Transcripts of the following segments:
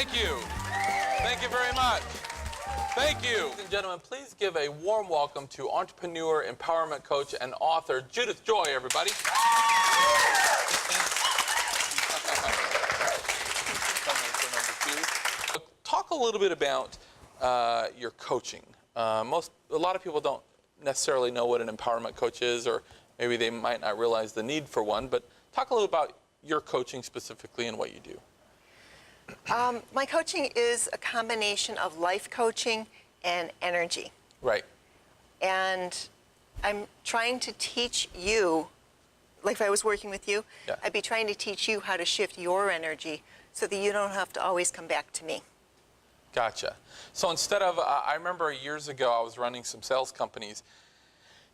Thank you. Thank you very much. Thank you. Ladies and gentlemen, please give a warm welcome to entrepreneur, empowerment coach, and author, Judith Joy, everybody. Talk a little bit about your coaching. A lot of people don't necessarily know what an empowerment coach is, or maybe they might not realize the need for one, but talk a little about your coaching specifically and what you do. My coaching is a combination of life coaching and energy. Right. And I'm trying to teach you, like if I was working with you, Yeah. I'd be trying to teach you how to shift your energy so that you don't have to always come back to me. Gotcha. So instead of, I remember years ago I was running some sales companies,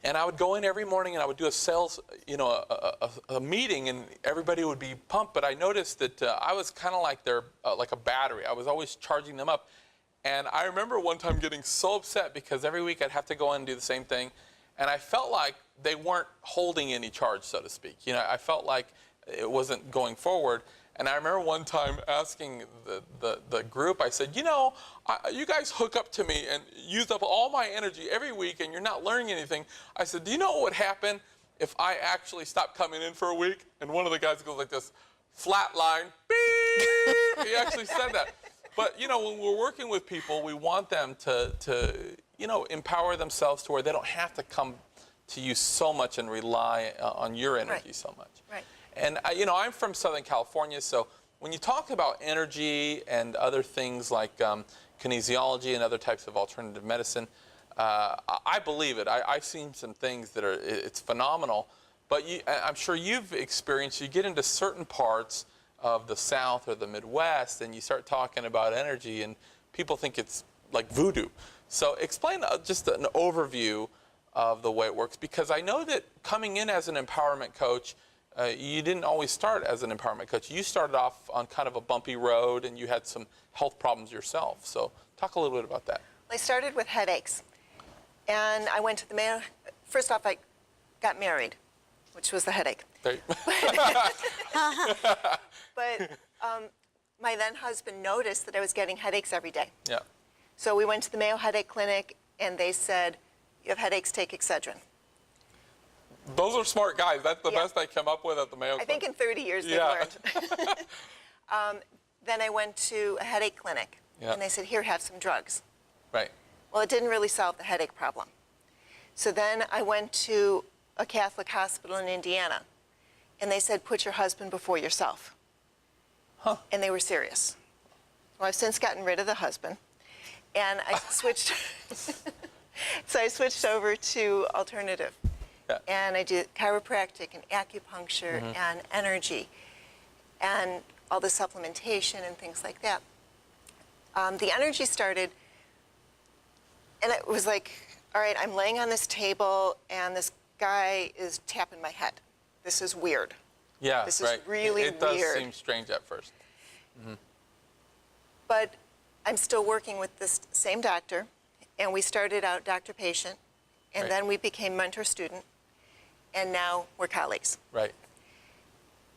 and I would go in every morning and I would do a sales, a meeting, and everybody would be pumped. But I noticed that I was kind of like like a battery. I was always charging them up. And I remember one time getting so upset because every week I'd have to go in and do the same thing. And I felt like they weren't holding any charge, so to speak. You know, I felt like it wasn't going forward. And I remember one time asking the group, I said, you know, you guys hook up to me and use up all my energy every week and you're not learning anything. I said, do you know what would happen if I actually stopped coming in for a week? And one of the guys goes like this, flat line, beep. He actually said that. But, you know, when we're working with people, we want them to empower themselves to where they don't have to come to you so much and rely on your energy so much. Right. And, I'm from Southern California, so when you talk about energy and other things like kinesiology and other types of alternative medicine, I believe it. I've seen some things that it's phenomenal, but I'm sure you've experienced, you get into certain parts of the South or the Midwest and you start talking about energy and people think it's like voodoo. So explain just an overview of the way it works, because I know that coming in as an empowerment coach, you didn't always start as an empowerment coach. You started off on kind of a bumpy road and you had some health problems yourself. So talk a little bit about that. I started with headaches. And I went to the Mayo. First off, I got married, which was the headache. Right. But my then husband noticed that I was getting headaches every day. Yeah. So we went to the Mayo Headache Clinic and they said, you have headaches, take Excedrin. Those are smart guys. That's the best I come up with at the Mayo Clinic. I think in 30 years they've learned. Then I went to a headache clinic, and they said, here, have some drugs. Right. Well, it didn't really solve the headache problem. So then I went to a Catholic hospital in Indiana, and they said, put your husband before yourself. Huh. And they were serious. Well, I've since gotten rid of the husband, and I switched. So I switched over to alternative. Yeah. And I do chiropractic and acupuncture and energy and all the supplementation and things like that. The energy started, and it was like, all right, I'm laying on this table and this guy is tapping my head. This is weird. Yeah, this is really weird. It does seem strange at first. But I'm still working with this same doctor, and we started out doctor-patient, and then we became mentor-student, and now we're colleagues. Right.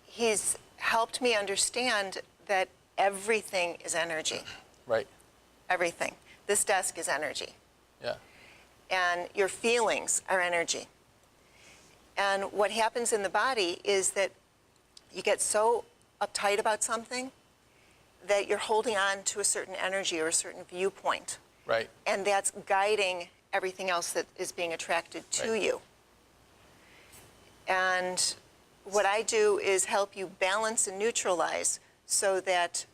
He's helped me understand that everything is energy. Right. Everything. This desk is energy. Yeah. And your feelings are energy. And what happens in the body is that you get so uptight about something that you're holding on to a certain energy or a certain viewpoint. Right. And that's guiding everything else that is being attracted to you. And what I do is help you balance and neutralize so that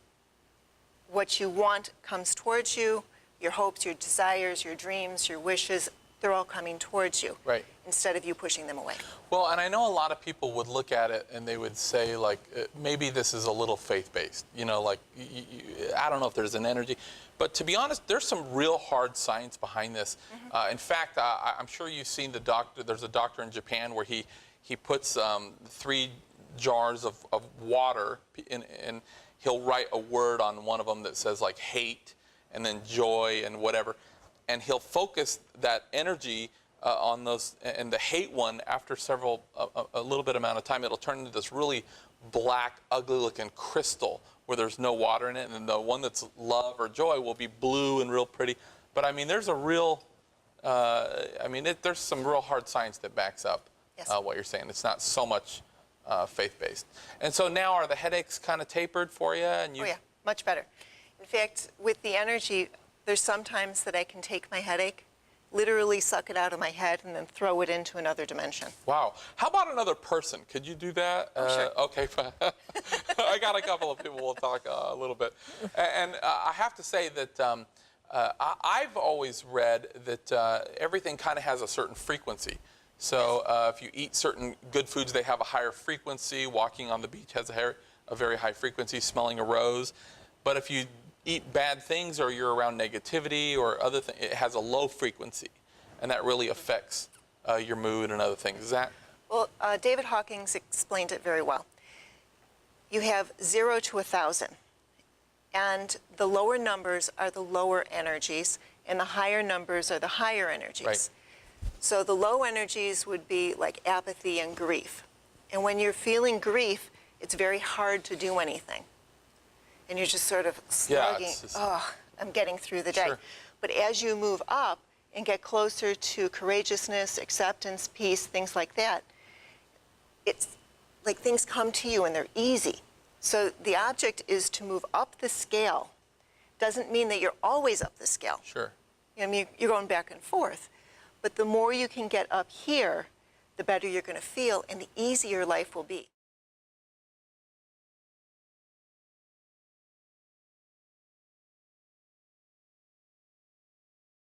what you want comes towards you, your hopes, your desires, your dreams, your wishes, they're all coming towards you. Right. Instead of you pushing them away. Well, and I know a lot of people would look at it and they would say, like, maybe this is a little faith-based. You know, like, I don't know if there's an energy. But to be honest, there's some real hard science behind this. In fact, I'm sure you've seen the doctor. There's a doctor in Japan where he puts 3 jars of water and he'll write a word on one of them that says, like, hate and then joy and whatever. And he'll focus that energy on those, and the hate one, after a little bit amount of time, it'll turn into this really black, ugly looking crystal where there's no water in it, and then the one that's love or joy will be blue and real pretty. But I mean, there's a real, there's some real hard science that backs up what you're saying. It's not so much faith-based. And so now, are the headaches kind of tapered for you? And oh yeah, much better. In fact, with the energy, there's sometimes that I can take my headache, literally suck it out of my head, and then throw it into another dimension. Wow. How about another person? Could you do that? Oh, sure. Okay, fine. I got a couple of people we'll talk a little bit. And I have to say that I've always read that everything kind of has a certain frequency. So if you eat certain good foods, they have a higher frequency. Walking on the beach has a very high frequency, smelling a rose. But if you eat bad things or you're around negativity or other things, it has a low frequency, and that really affects your mood and other things. Is that? Well, David Hawkins explained it very well. You have 0 to 1,000, and the lower numbers are the lower energies, and the higher numbers are the higher energies. Right. So the low energies would be like apathy and grief. And when you're feeling grief, it's very hard to do anything. And you're just sort of slugging, oh, I'm getting through the day. Sure. But as you move up and get closer to courageousness, acceptance, peace, things like that, it's like things come to you and they're easy. So the object is to move up the scale. Doesn't mean that you're always up the scale. Sure. I mean, you're going back and forth. But the more you can get up here, the better you're going to feel and the easier life will be.